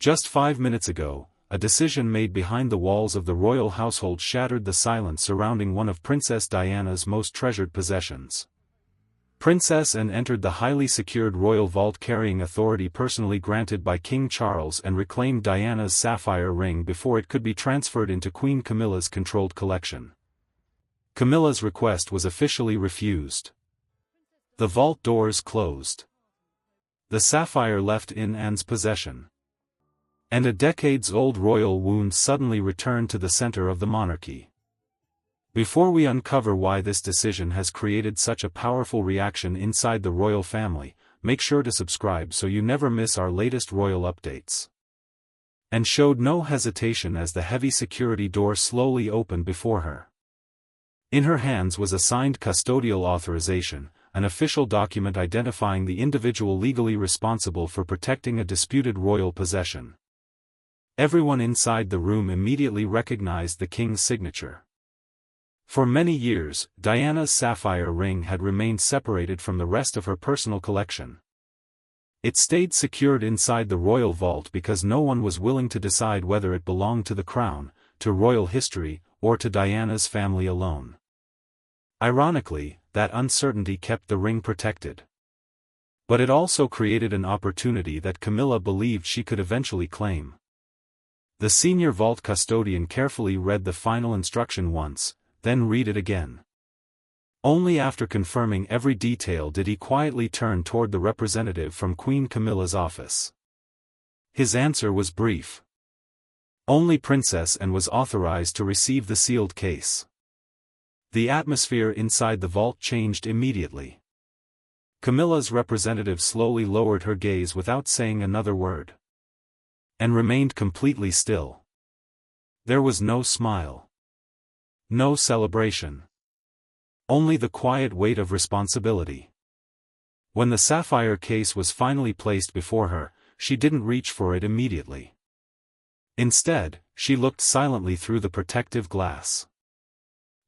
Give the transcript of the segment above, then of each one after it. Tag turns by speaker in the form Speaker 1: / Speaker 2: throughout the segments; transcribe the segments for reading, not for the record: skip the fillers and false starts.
Speaker 1: Just 5 minutes ago, a decision made behind the walls of the royal household shattered the silence surrounding one of Princess Diana's most treasured possessions. Princess Anne entered the highly secured royal vault carrying authority personally granted by King Charles and reclaimed Diana's sapphire ring before it could be transferred into Queen Camilla's controlled collection. Camilla's request was officially refused. The vault doors closed. The sapphire left in Anne's possession. And a decades-old royal wound suddenly returned to the center of the monarchy. Before we uncover why this decision has created such a powerful reaction inside the royal family, make sure to subscribe so you never miss our latest royal updates. Anne showed no hesitation as the heavy security door slowly opened before her. In her hands was a signed custodial authorization, an official document identifying the individual legally responsible for protecting a disputed royal possession. Everyone inside the room immediately recognized the king's signature. For many years, Diana's sapphire ring had remained separated from the rest of her personal collection. It stayed secured inside the royal vault because no one was willing to decide whether it belonged to the crown, to royal history, or to Diana's family alone. Ironically, that uncertainty kept the ring protected. But it also created an opportunity that Camilla believed she could eventually claim. The senior vault custodian carefully read the final instruction once, then read it again. Only after confirming every detail did he quietly turn toward the representative from Queen Camilla's office. His answer was brief. Only Princess Anne was authorized to receive the sealed case. The atmosphere inside the vault changed immediately. Camilla's representative slowly lowered her gaze without saying another word. And remained completely still. There was no smile. No celebration. Only the quiet weight of responsibility. When the sapphire case was finally placed before her, she didn't reach for it immediately. Instead, she looked silently through the protective glass.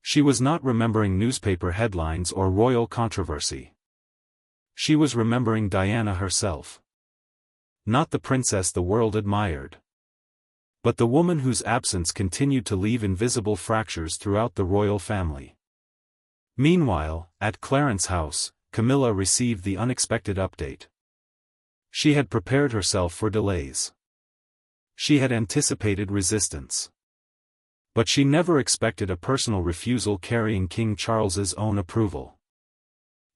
Speaker 1: She was not remembering newspaper headlines or royal controversy. She was remembering Diana herself. Not the princess the world admired, but the woman whose absence continued to leave invisible fractures throughout the royal family. Meanwhile, at Clarence's house, Camilla received the unexpected update. She had prepared herself for delays. She had anticipated resistance. But she never expected a personal refusal carrying King Charles's own approval.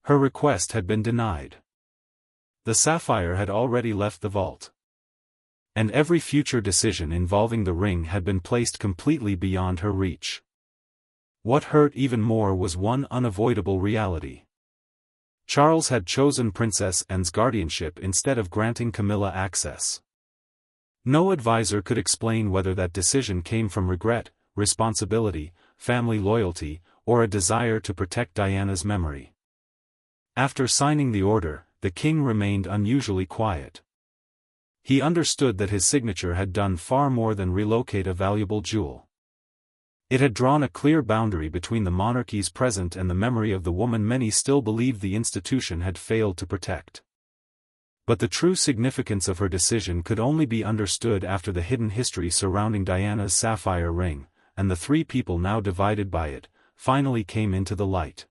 Speaker 1: Her request had been denied. The sapphire had already left the vault. And every future decision involving the ring had been placed completely beyond her reach. What hurt even more was one unavoidable reality. Charles had chosen Princess Anne's guardianship instead of granting Camilla access. No advisor could explain whether that decision came from regret, responsibility, family loyalty, or a desire to protect Diana's memory. After signing the order, the king remained unusually quiet. He understood that his signature had done far more than relocate a valuable jewel. It had drawn a clear boundary between the monarchy's present and the memory of the woman many still believed the institution had failed to protect. But the true significance of her decision could only be understood after the hidden history surrounding Diana's sapphire ring, and the three people now divided by it, finally came into the light.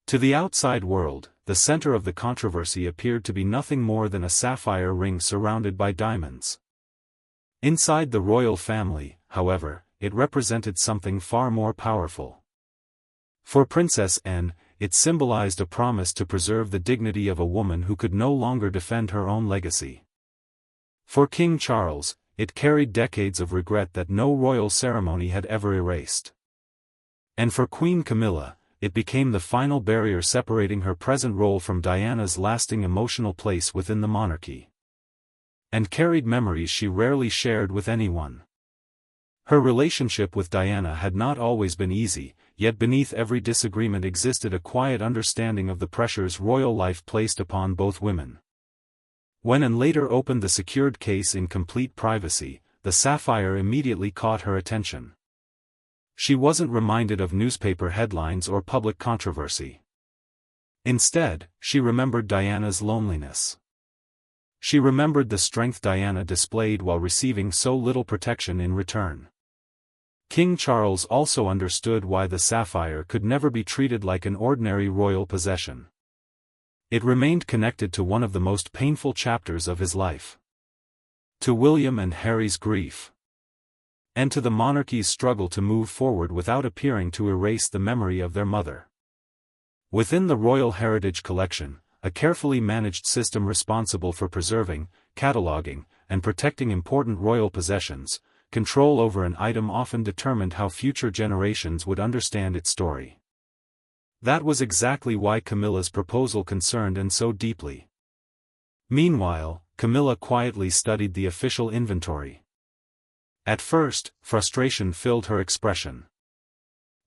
Speaker 1: To the outside world, the center of the controversy appeared to be nothing more than a sapphire ring surrounded by diamonds. Inside the royal family, however, it represented something far more powerful. For Princess Anne, it symbolized a promise to preserve the dignity of a woman who could no longer defend her own legacy. For King Charles, it carried decades of regret that no royal ceremony had ever erased. And for Queen Camilla, it became the final barrier separating her present role from Diana's lasting emotional place within the monarchy. And carried memories she rarely shared with anyone. Her relationship with Diana had not always been easy, yet beneath every disagreement existed a quiet understanding of the pressures royal life placed upon both women. When Anne later opened the secured case in complete privacy, the sapphire immediately caught her attention. She wasn't reminded of newspaper headlines or public controversy. Instead, she remembered Diana's loneliness. She remembered the strength Diana displayed while receiving so little protection in return. King Charles also understood why the sapphire could never be treated like an ordinary royal possession. It remained connected to one of the most painful chapters of his life. To William and Harry's grief. And to the monarchy's struggle to move forward without appearing to erase the memory of their mother. Within the Royal Heritage Collection, a carefully managed system responsible for preserving, cataloging, and protecting important royal possessions, control over an item often determined how future generations would understand its story. That was exactly why Camilla's proposal concerned Anne so deeply. Meanwhile, Camilla quietly studied the official inventory. At first, frustration filled her expression.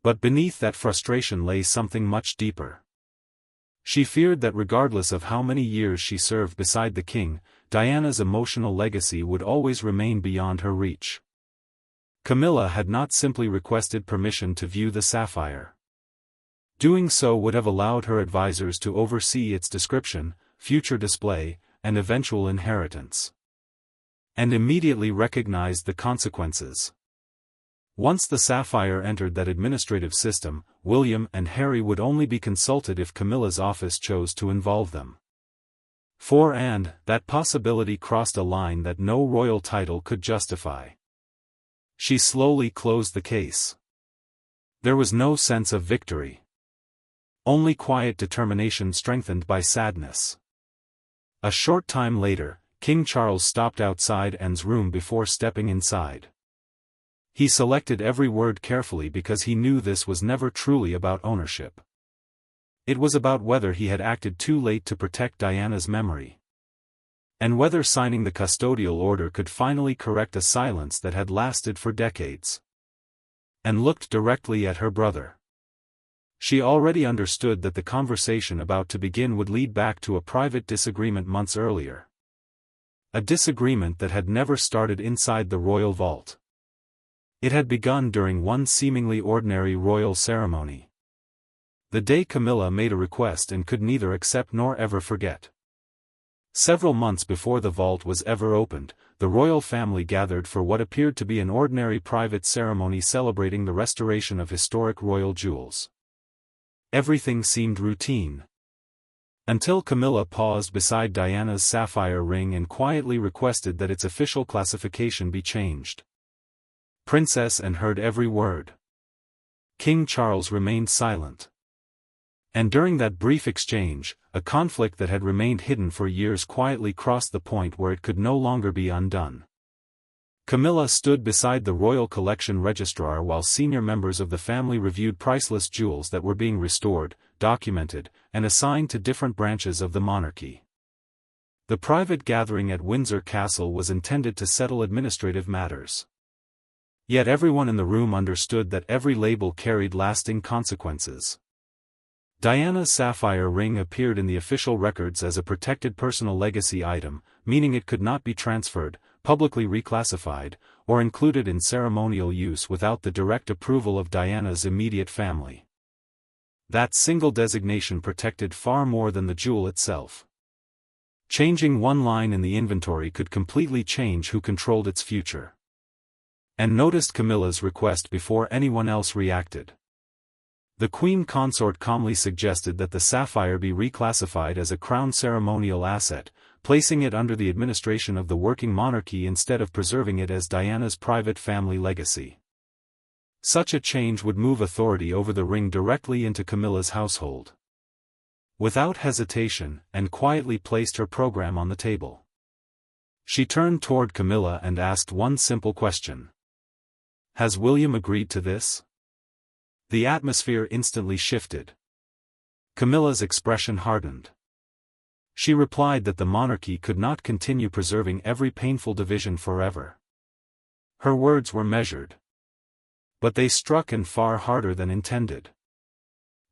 Speaker 1: But beneath that frustration lay something much deeper. She feared that regardless of how many years she served beside the king, Diana's emotional legacy would always remain beyond her reach. Camilla had not simply requested permission to view the sapphire. Doing so would have allowed her advisors to oversee its description, future display, and eventual inheritance. And immediately recognized the consequences. Once the sapphire entered that administrative system, William and Harry would only be consulted if Camilla's office chose to involve them. For Anne, that possibility crossed a line that no royal title could justify. She slowly closed the case. There was no sense of victory. Only quiet determination strengthened by sadness. A short time later, King Charles stopped outside Anne's room before stepping inside. He selected every word carefully because he knew this was never truly about ownership. It was about whether he had acted too late to protect Diana's memory. And whether signing the custodial order could finally correct a silence that had lasted for decades. Anne looked directly at her brother. She already understood that the conversation about to begin would lead back to a private disagreement months earlier. A disagreement that had never started inside the royal vault. It had begun during one seemingly ordinary royal ceremony. The day Camilla made a request and could neither accept nor ever forget. Several months before the vault was ever opened, the royal family gathered for what appeared to be an ordinary private ceremony celebrating the restoration of historic royal jewels. Everything seemed routine. Until Camilla paused beside Diana's sapphire ring and quietly requested that its official classification be changed. Princess Anne heard every word. King Charles remained silent. And during that brief exchange, a conflict that had remained hidden for years quietly crossed the point where it could no longer be undone. Camilla stood beside the royal collection registrar while senior members of the family reviewed priceless jewels that were being restored, documented, and assigned to different branches of the monarchy. The private gathering at Windsor Castle was intended to settle administrative matters. Yet everyone in the room understood that every label carried lasting consequences. Diana's sapphire ring appeared in the official records as a protected personal legacy item, meaning it could not be transferred, publicly reclassified, or included in ceremonial use without the direct approval of Diana's immediate family. That single designation protected far more than the jewel itself. Changing one line in the inventory could completely change who controlled its future. And noticed Camilla's request before anyone else reacted. The Queen Consort calmly suggested that the sapphire be reclassified as a crown ceremonial asset, placing it under the administration of the working monarchy instead of preserving it as Diana's private family legacy. Such a change would move authority over the ring directly into Camilla's household. Without hesitation, Anne quietly placed her program on the table. She turned toward Camilla and asked one simple question. Has William agreed to this? The atmosphere instantly shifted. Camilla's expression hardened. She replied that the monarchy could not continue preserving every painful division forever. Her words were measured. But they struck Anne far harder than intended.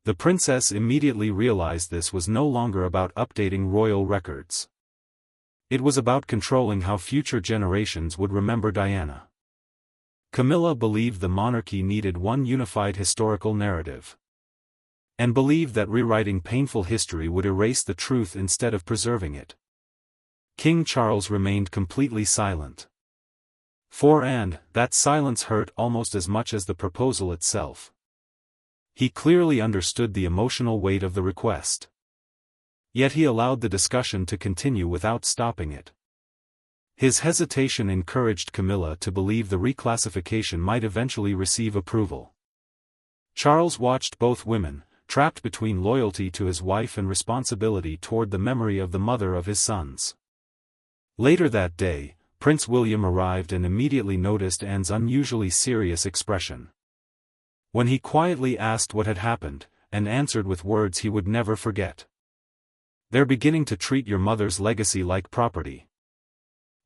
Speaker 1: The princess immediately realized this was no longer about updating royal records. It was about controlling how future generations would remember Diana. Camilla believed the monarchy needed one unified historical narrative. And believed that rewriting painful history would erase the truth instead of preserving it. King Charles remained completely silent. And that silence hurt almost as much as the proposal itself. He clearly understood the emotional weight of the request. Yet he allowed the discussion to continue without stopping it. His hesitation encouraged Camilla to believe the reclassification might eventually receive approval. Charles watched both women, trapped between loyalty to his wife and responsibility toward the memory of the mother of his sons. Later that day, Prince William arrived and immediately noticed Anne's unusually serious expression. When he quietly asked what had happened, Anne answered with words he would never forget. "They're beginning to treat your mother's legacy like property."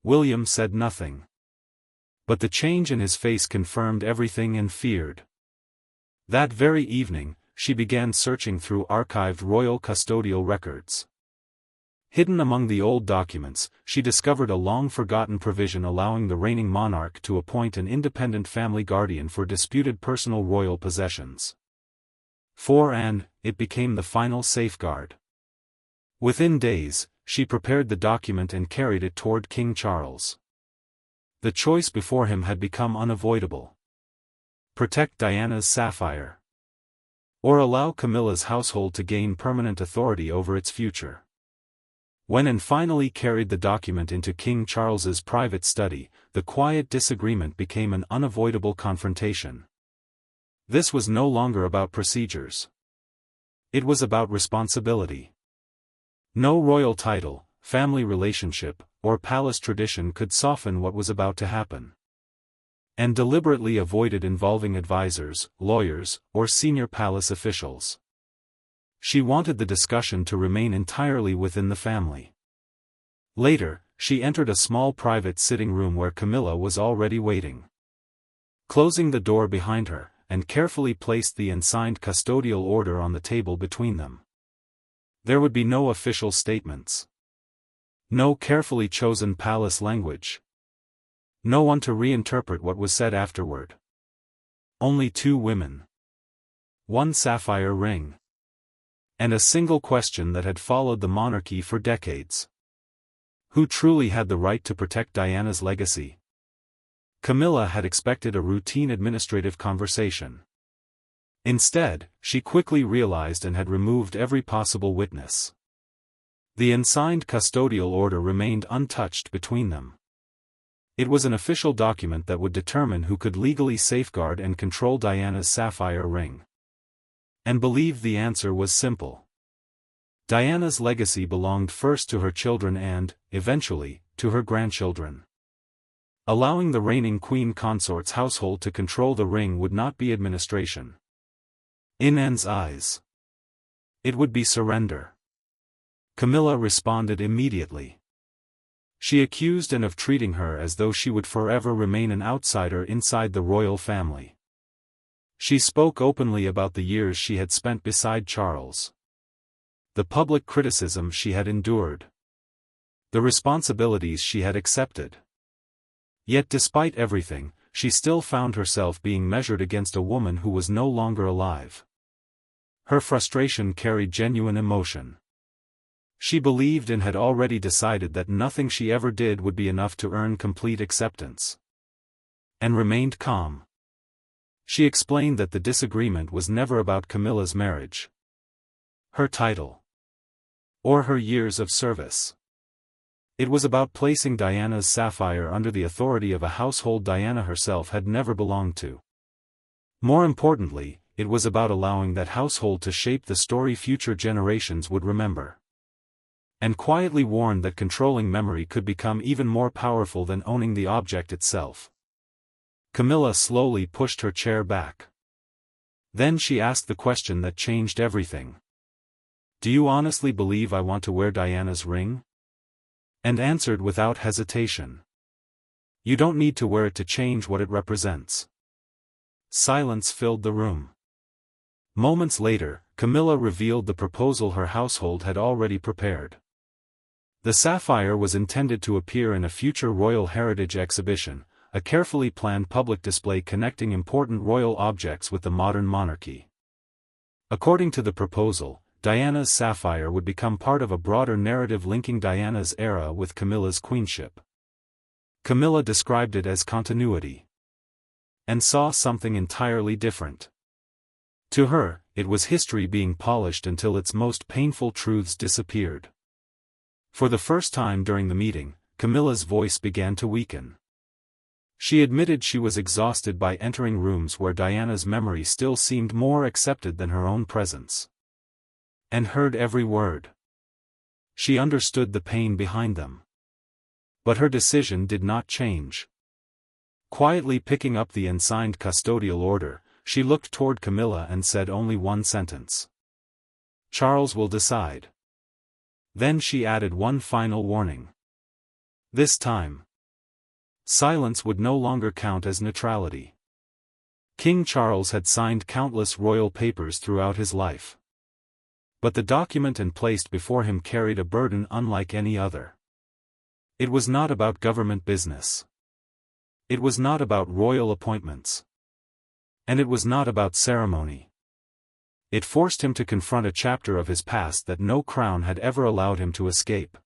Speaker 1: William said nothing. But the change in his face confirmed everything Anne feared. That very evening, she began searching through archived royal custodial records. Hidden among the old documents, she discovered a long-forgotten provision allowing the reigning monarch to appoint an independent family guardian for disputed personal royal possessions. For Anne, it became the final safeguard. Within days, she prepared the document and carried it toward King Charles. The choice before him had become unavoidable. Protect Diana's sapphire. Or allow Camilla's household to gain permanent authority over its future. When Anne finally carried the document into King Charles's private study, the quiet disagreement became an unavoidable confrontation. This was no longer about procedures. It was about responsibility. No royal title, family relationship, or palace tradition could soften what was about to happen. Anne deliberately avoided involving advisors, lawyers, or senior palace officials. She wanted the discussion to remain entirely within the family. Later, she entered a small private sitting room where Camilla was already waiting. Closing the door behind her, Anne carefully placed the unsigned custodial order on the table between them. There would be no official statements. No carefully chosen palace language. No one to reinterpret what was said afterward. Only two women. One sapphire ring. And a single question that had followed the monarchy for decades. Who truly had the right to protect Diana's legacy? Camilla had expected a routine administrative conversation. Instead, she quickly realized and had removed every possible witness. The unsigned custodial order remained untouched between them. It was an official document that would determine who could legally safeguard and control Diana's sapphire ring. And believed the answer was simple. Diana's legacy belonged first to her children and, eventually, to her grandchildren. Allowing the reigning queen consort's household to control the ring would not be administration. In Anne's eyes, it would be surrender. Camilla responded immediately. She accused Anne of treating her as though she would forever remain an outsider inside the royal family. She spoke openly about the years she had spent beside Charles. The public criticism she had endured. The responsibilities she had accepted. Yet despite everything, she still found herself being measured against a woman who was no longer alive. Her frustration carried genuine emotion. She believed and had already decided that nothing she ever did would be enough to earn complete acceptance. And remained calm. She explained that the disagreement was never about Camilla's marriage, her title, or her years of service. It was about placing Diana's sapphire under the authority of a household Diana herself had never belonged to. More importantly, it was about allowing that household to shape the story future generations would remember. And quietly warned that controlling memory could become even more powerful than owning the object itself. Camilla slowly pushed her chair back. Then she asked the question that changed everything. "Do you honestly believe I want to wear Diana's ring?" And answered without hesitation. "You don't need to wear it to change what it represents." Silence filled the room. Moments later, Camilla revealed the proposal her household had already prepared. The sapphire was intended to appear in a future royal heritage exhibition, a carefully planned public display connecting important royal objects with the modern monarchy. According to the proposal, Diana's sapphire would become part of a broader narrative linking Diana's era with Camilla's queenship. Camilla described it as continuity, and saw something entirely different. To her, it was history being polished until its most painful truths disappeared. For the first time during the meeting, Camilla's voice began to weaken. She admitted she was exhausted by entering rooms where Diana's memory still seemed more accepted than her own presence. And heard every word. She understood the pain behind them. But her decision did not change. Quietly picking up the unsigned custodial order, she looked toward Camilla and said only one sentence. "Charles will decide." Then she added one final warning. This time, silence would no longer count as neutrality. King Charles had signed countless royal papers throughout his life. But the document placed before him carried a burden unlike any other. It was not about government business. It was not about royal appointments. And it was not about ceremony. It forced him to confront a chapter of his past that no crown had ever allowed him to escape.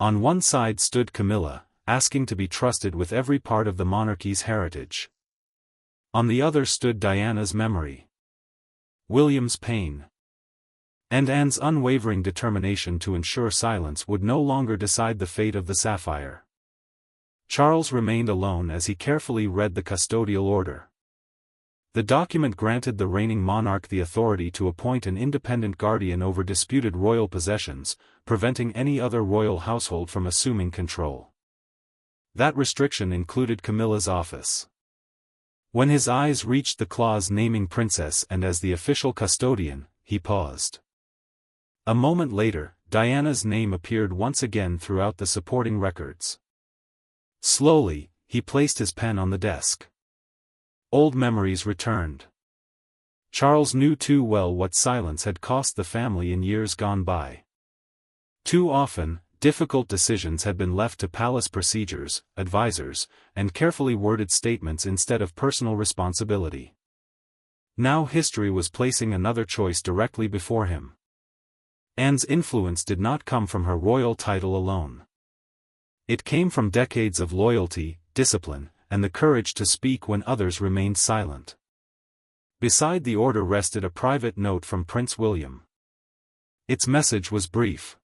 Speaker 1: On one side stood Camilla, asking to be trusted with every part of the monarchy's heritage. On the other stood Diana's memory, William's pain, and Anne's unwavering determination to ensure silence would no longer decide the fate of the sapphire. Charles remained alone as he carefully read the custodial order. The document granted the reigning monarch the authority to appoint an independent guardian over disputed royal possessions, preventing any other royal household from assuming control. That restriction included Camilla's office. When his eyes reached the clause naming Princess and as the official custodian, he paused. A moment later, Diana's name appeared once again throughout the supporting records. Slowly, he placed his pen on the desk. Old memories returned. Charles knew too well what silence had cost the family in years gone by. Too often, difficult decisions had been left to palace procedures, advisors, and carefully worded statements instead of personal responsibility. Now history was placing another choice directly before him. Anne's influence did not come from her royal title alone. It came from decades of loyalty, discipline, and the courage to speak when others remained silent. Beside the order rested a private note from Prince William. Its message was brief.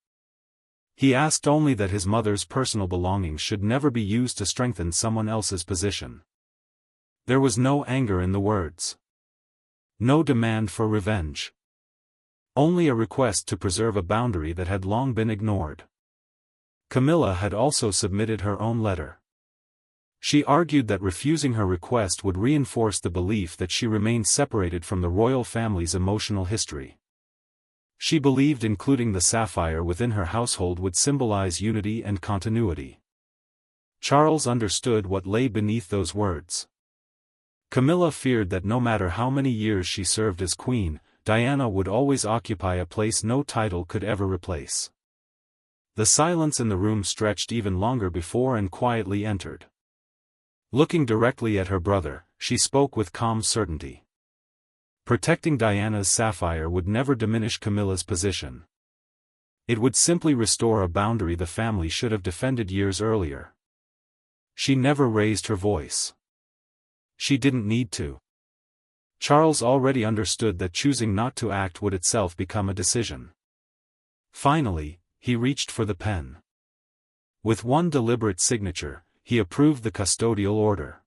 Speaker 1: He asked only that his mother's personal belongings should never be used to strengthen someone else's position. There was no anger in the words. No demand for revenge. Only a request to preserve a boundary that had long been ignored. Camilla had also submitted her own letter. She argued that refusing her request would reinforce the belief that she remained separated from the royal family's emotional history. She believed including the sapphire within her household would symbolize unity and continuity. Charles understood what lay beneath those words. Camilla feared that no matter how many years she served as queen, Diana would always occupy a place no title could ever replace. The silence in the room stretched even longer before Anne quietly entered. Looking directly at her brother, she spoke with calm certainty. Protecting Diana's sapphire would never diminish Camilla's position. It would simply restore a boundary the family should have defended years earlier. She never raised her voice. She didn't need to. Charles already understood that choosing not to act would itself become a decision. Finally, he reached for the pen. With one deliberate signature, he approved the custodial order.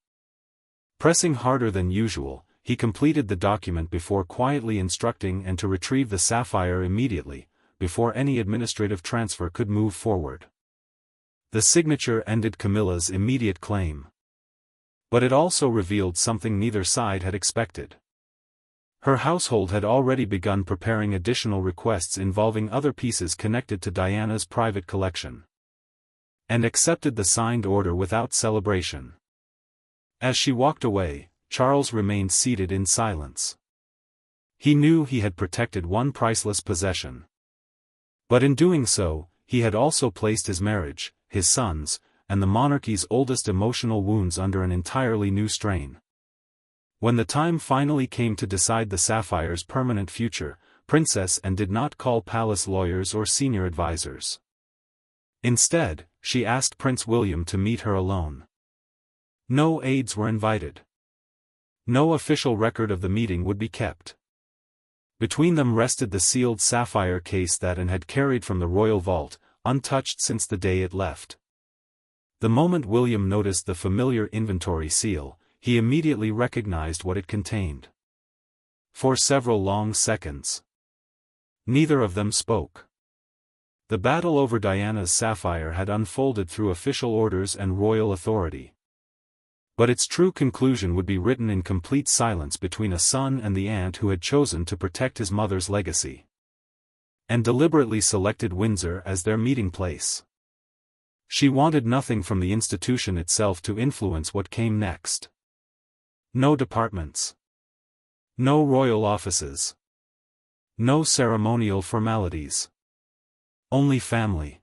Speaker 1: Pressing harder than usual, he completed the document before quietly instructing Anne to retrieve the sapphire immediately, before any administrative transfer could move forward. The signature ended Camilla's immediate claim. But it also revealed something neither side had expected. Her household had already begun preparing additional requests involving other pieces connected to Diana's private collection. And accepted the signed order without celebration. As she walked away, Charles remained seated in silence. He knew he had protected one priceless possession. But in doing so, he had also placed his marriage, his sons, and the monarchy's oldest emotional wounds under an entirely new strain. When the time finally came to decide the sapphire's permanent future, princess and did not call palace lawyers or senior advisors. Instead, she asked Prince William to meet her alone. No aides were invited. No official record of the meeting would be kept. Between them rested the sealed sapphire case that Anne had carried from the royal vault, untouched since the day it left. The moment William noticed the familiar inventory seal, he immediately recognized what it contained. For several long seconds, neither of them spoke. The battle over Diana's sapphire had unfolded through official orders and royal authority. But its true conclusion would be written in complete silence between a son and the aunt who had chosen to protect his mother's legacy, and deliberately selected Windsor as their meeting place. She wanted nothing from the institution itself to influence what came next. No departments. No royal offices. No ceremonial formalities. Only family.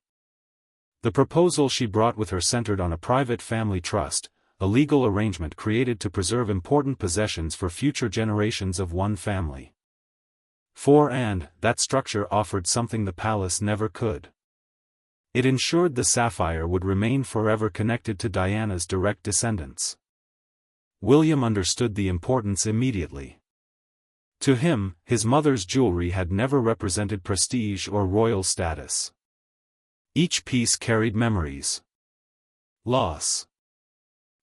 Speaker 1: The proposal she brought with her centered on a private family trust, a legal arrangement created to preserve important possessions for future generations of one family. For Anne, that structure offered something the palace never could. It ensured the sapphire would remain forever connected to Diana's direct descendants. William understood the importance immediately. To him, his mother's jewelry had never represented prestige or royal status. Each piece carried memories, loss,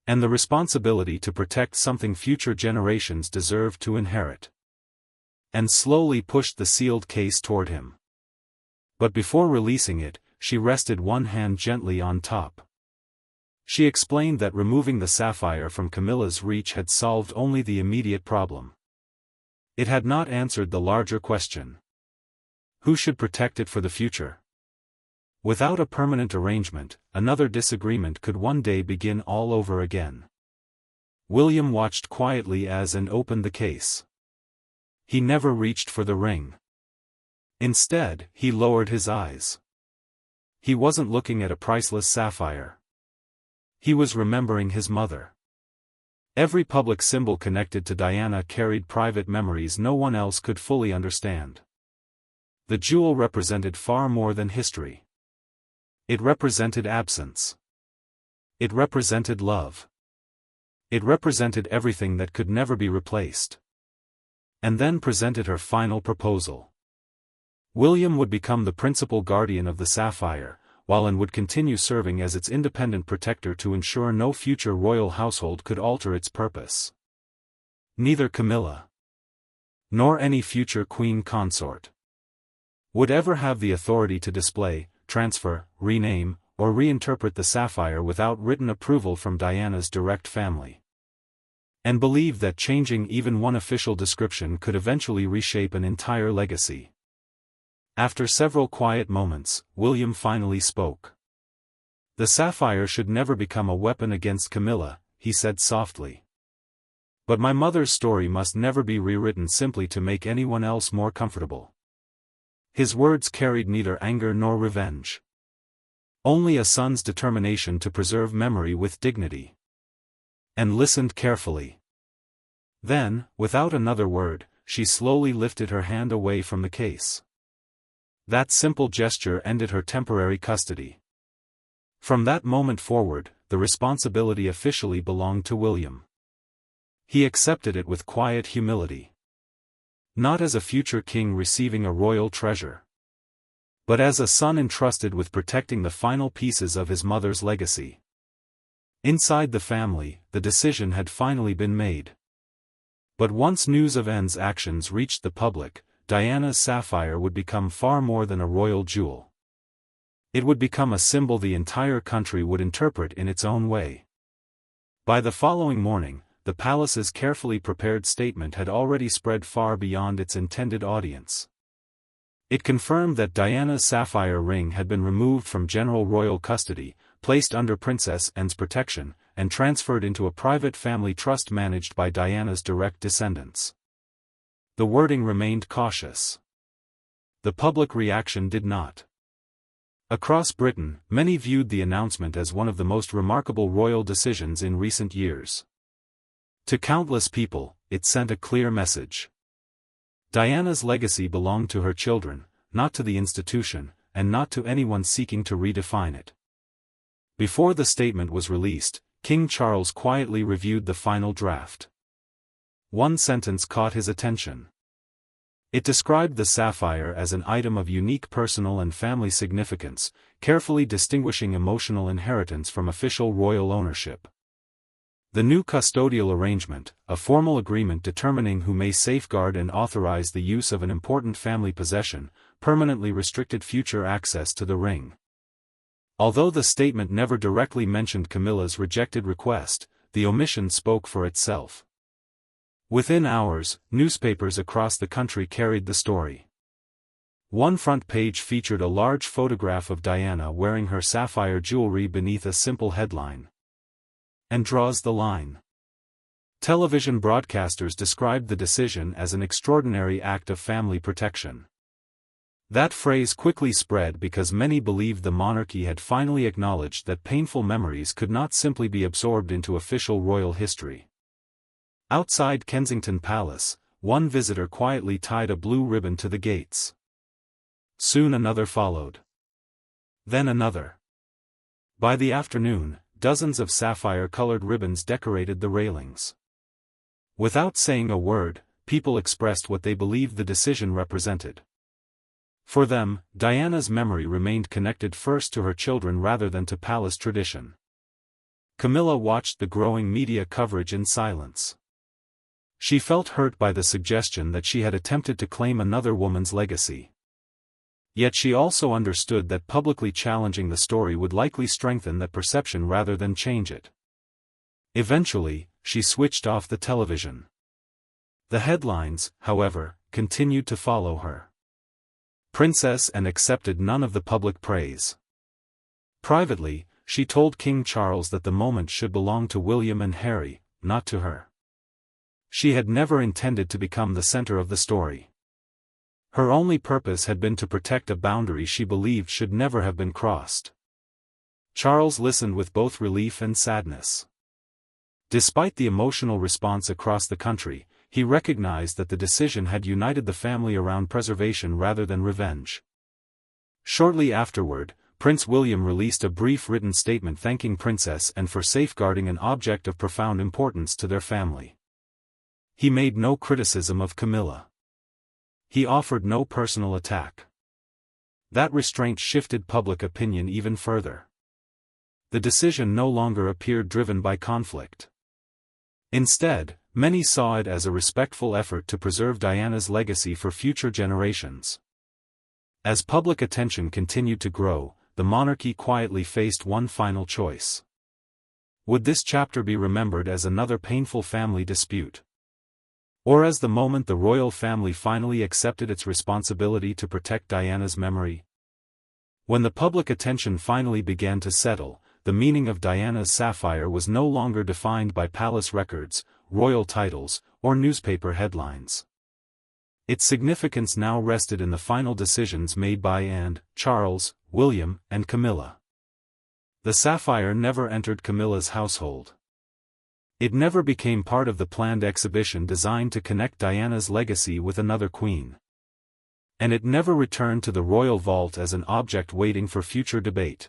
Speaker 1: and the responsibility to protect something future generations deserved to inherit. And slowly pushed the sealed case toward him. But before releasing it, she rested one hand gently on top. She explained that removing the sapphire from Camilla's reach had solved only the immediate problem. It had not answered the larger question. Who should protect it for the future? Without a permanent arrangement, another disagreement could one day begin all over again. William watched quietly as Anne opened the case. He never reached for the ring. Instead, he lowered his eyes. He wasn't looking at a priceless sapphire. He was remembering his mother. Every public symbol connected to Diana carried private memories no one else could fully understand. The jewel represented far more than history. It represented absence. It represented love. It represented everything that could never be replaced. And then presented her final proposal. William would become the principal guardian of the sapphire, while Anne would continue serving as its independent protector to ensure no future royal household could alter its purpose. Neither Camilla, nor any future queen consort, would ever have the authority to display, transfer, rename, or reinterpret the sapphire without written approval from Diana's direct family. And believed that changing even one official description could eventually reshape an entire legacy. After several quiet moments, William finally spoke. The sapphire should never become a weapon against Camilla, he said softly. But my mother's story must never be rewritten simply to make anyone else more comfortable. His words carried neither anger nor revenge. Only a son's determination to preserve memory with dignity. Anne listened carefully. Then, without another word, she slowly lifted her hand away from the case. That simple gesture ended her temporary custody. From that moment forward, the responsibility officially belonged to William. He accepted it with quiet humility. Not as a future king receiving a royal treasure, but as a son entrusted with protecting the final pieces of his mother's legacy. Inside the family, the decision had finally been made. But once news of Anne's actions reached the public, Diana's sapphire would become far more than a royal jewel. It would become a symbol the entire country would interpret in its own way. By the following morning, the palace's carefully prepared statement had already spread far beyond its intended audience. It confirmed that Diana's sapphire ring had been removed from general royal custody, placed under Princess Anne's protection, and transferred into a private family trust managed by Diana's direct descendants. The wording remained cautious. The public reaction did not. Across Britain, many viewed the announcement as one of the most remarkable royal decisions in recent years. To countless people, it sent a clear message. Diana's legacy belonged to her children, not to the institution, and not to anyone seeking to redefine it. Before the statement was released, King Charles quietly reviewed the final draft. One sentence caught his attention. It described the sapphire as an item of unique personal and family significance, carefully distinguishing emotional inheritance from official royal ownership. The new custodial arrangement, a formal agreement determining who may safeguard and authorize the use of an important family possession, permanently restricted future access to the ring. Although the statement never directly mentioned Camilla's rejected request, the omission spoke for itself. Within hours, newspapers across the country carried the story. One front page featured a large photograph of Diana wearing her sapphire jewelry beneath a simple headline. "And draws the line." Television broadcasters described the decision as an extraordinary act of family protection. That phrase quickly spread because many believed the monarchy had finally acknowledged that painful memories could not simply be absorbed into official royal history. Outside Kensington Palace, one visitor quietly tied a blue ribbon to the gates. Soon another followed. Then another. By the afternoon, dozens of sapphire-colored ribbons decorated the railings. Without saying a word, people expressed what they believed the decision represented. For them, Diana's memory remained connected first to her children rather than to palace tradition. Camilla watched the growing media coverage in silence. She felt hurt by the suggestion that she had attempted to claim another woman's legacy. Yet she also understood that publicly challenging the story would likely strengthen that perception rather than change it. Eventually, she switched off the television. The headlines, however, continued to follow her. Princess and accepted none of the public praise. Privately, she told King Charles that the moment should belong to William and Harry, not to her. She had never intended to become the center of the story. Her only purpose had been to protect a boundary she believed should never have been crossed. Charles listened with both relief and sadness. Despite the emotional response across the country, he recognized that the decision had united the family around preservation rather than revenge. Shortly afterward, Prince William released a brief written statement thanking Princess Anne for safeguarding an object of profound importance to their family. He made no criticism of Camilla. He offered no personal attack. That restraint shifted public opinion even further. The decision no longer appeared driven by conflict. Instead, many saw it as a respectful effort to preserve Diana's legacy for future generations. As public attention continued to grow, the monarchy quietly faced one final choice. Would this chapter be remembered as another painful family dispute? Or as the moment the royal family finally accepted its responsibility to protect Diana's memory? When the public attention finally began to settle, the meaning of Diana's sapphire was no longer defined by palace records, royal titles, or newspaper headlines. Its significance now rested in the final decisions made by Anne, Charles, William, and Camilla. The sapphire never entered Camilla's household. It never became part of the planned exhibition designed to connect Diana's legacy with another queen. And it never returned to the royal vault as an object waiting for future debate.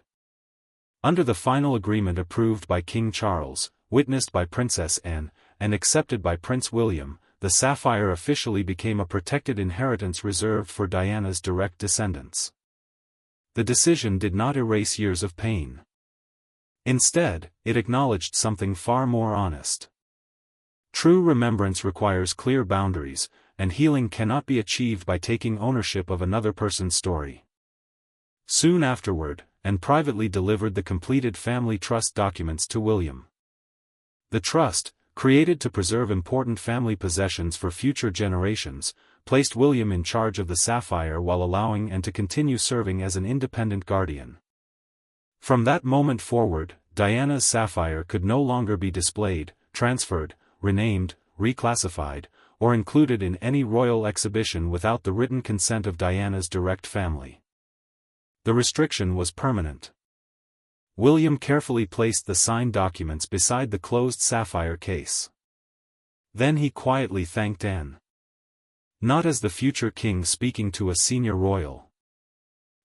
Speaker 1: Under the final agreement approved by King Charles, witnessed by Princess Anne, and accepted by Prince William, the sapphire officially became a protected inheritance reserved for Diana's direct descendants. The decision did not erase years of pain. Instead, it acknowledged something far more honest. True remembrance requires clear boundaries, and healing cannot be achieved by taking ownership of another person's story. Soon afterward, Anne privately delivered the completed family trust documents to William. The trust, created to preserve important family possessions for future generations, placed William in charge of the sapphire while allowing Anne to continue serving as an independent guardian. From that moment forward, Diana's sapphire could no longer be displayed, transferred, renamed, reclassified, or included in any royal exhibition without the written consent of Diana's direct family. The restriction was permanent. William carefully placed the signed documents beside the closed sapphire case. Then he quietly thanked Anne. Not as the future king speaking to a senior royal,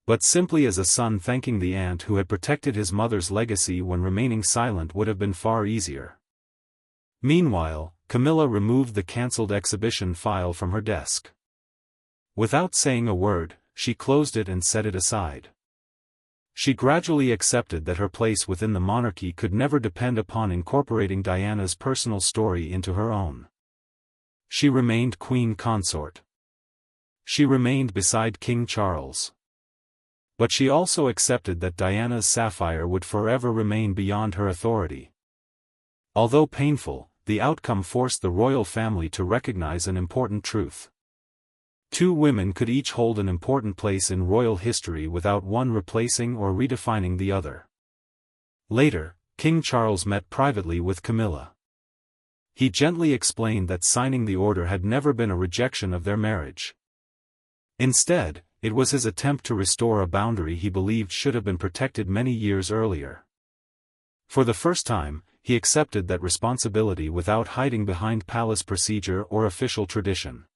Speaker 1: but simply as a son thanking the aunt who had protected his mother's legacy when remaining silent would have been far easier. Meanwhile, Camilla removed the cancelled exhibition file from her desk. Without saying a word, she closed it and set it aside. She gradually accepted that her place within the monarchy could never depend upon incorporating Diana's personal story into her own. She remained queen consort. She remained beside King Charles. But she also accepted that Diana's sapphire would forever remain beyond her authority. Although painful, the outcome forced the royal family to recognize an important truth. Two women could each hold an important place in royal history without one replacing or redefining the other. Later, King Charles met privately with Camilla. He gently explained that signing the order had never been a rejection of their marriage. Instead, it was his attempt to restore a boundary he believed should have been protected many years earlier. For the first time, he accepted that responsibility without hiding behind palace procedure or official tradition.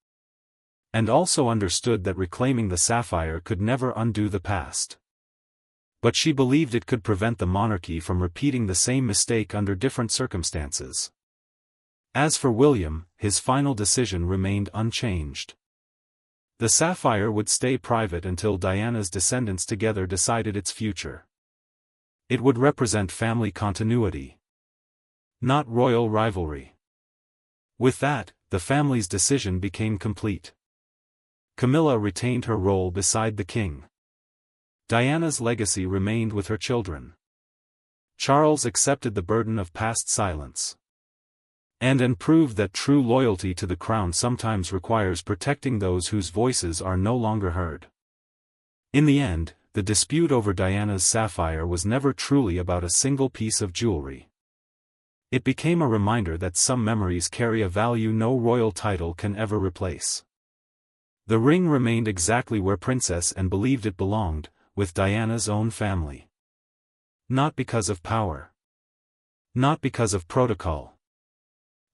Speaker 1: And also understood that reclaiming the sapphire could never undo the past. But she believed it could prevent the monarchy from repeating the same mistake under different circumstances. As for William, his final decision remained unchanged. The sapphire would stay private until Diana's descendants together decided its future. It would represent family continuity, not royal rivalry. With that, the family's decision became complete. Camilla retained her role beside the king. Diana's legacy remained with her children. Charles accepted the burden of past silence. And proved that true loyalty to the crown sometimes requires protecting those whose voices are no longer heard. In the end, the dispute over Diana's sapphire was never truly about a single piece of jewelry. It became a reminder that some memories carry a value no royal title can ever replace. The ring remained exactly where Princess Anne believed it belonged, with Diana's own family. Not because of power. Not because of protocol.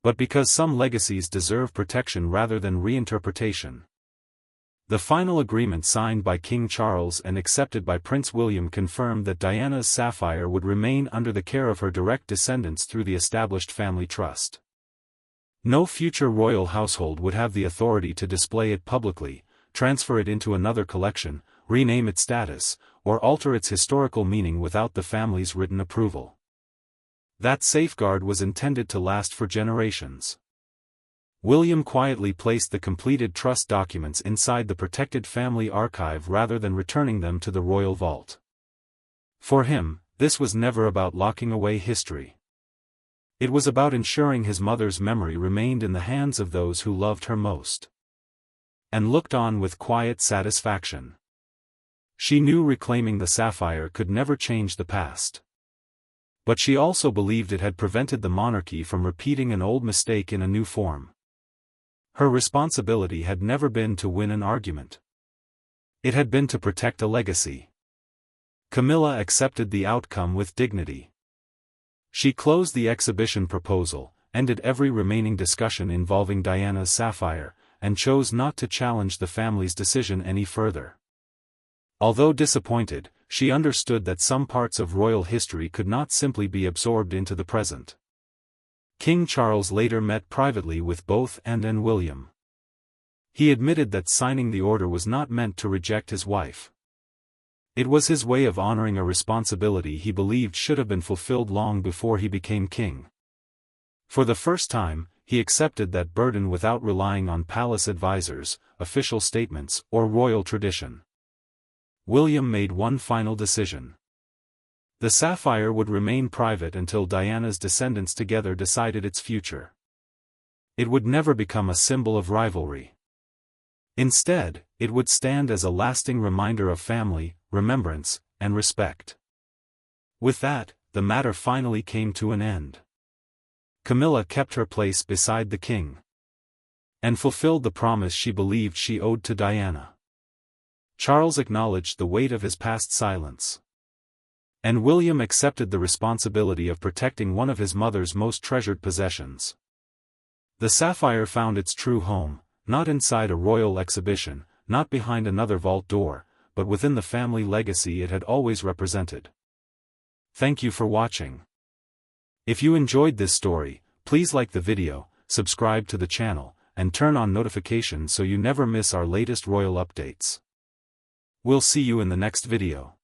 Speaker 1: But because some legacies deserve protection rather than reinterpretation. The final agreement signed by King Charles and accepted by Prince William confirmed that Diana's sapphire would remain under the care of her direct descendants through the established family trust. No future royal household would have the authority to display it publicly, transfer it into another collection, rename its status, or alter its historical meaning without the family's written approval. That safeguard was intended to last for generations. William quietly placed the completed trust documents inside the protected family archive rather than returning them to the royal vault. For him, this was never about locking away history. It was about ensuring his mother's memory remained in the hands of those who loved her most. And looked on with quiet satisfaction. She knew reclaiming the sapphire could never change the past. But she also believed it had prevented the monarchy from repeating an old mistake in a new form. Her responsibility had never been to win an argument. It had been to protect a legacy. Camilla accepted the outcome with dignity. She closed the exhibition proposal, ended every remaining discussion involving Diana's sapphire, and chose not to challenge the family's decision any further. Although disappointed, she understood that some parts of royal history could not simply be absorbed into the present. King Charles later met privately with both Anne and William. He admitted that signing the order was not meant to reject his wife. It was his way of honoring a responsibility he believed should have been fulfilled long before he became king. For the first time, he accepted that burden without relying on palace advisors, official statements, or royal tradition. William made one final decision. The sapphire would remain private until Diana's descendants together decided its future. It would never become a symbol of rivalry. Instead, it would stand as a lasting reminder of family, remembrance, and respect. With that, the matter finally came to an end. Camilla kept her place beside the king. And fulfilled the promise she believed she owed to Diana. Charles acknowledged the weight of his past silence. And William accepted the responsibility of protecting one of his mother's most treasured possessions. The sapphire found its true home, not inside a royal exhibition, not behind another vault door, but within the family legacy it had always represented. Thank you for watching. If you enjoyed this story, please like the video, subscribe to the channel, and turn on notifications so you never miss our latest royal updates. We'll see you in the next video.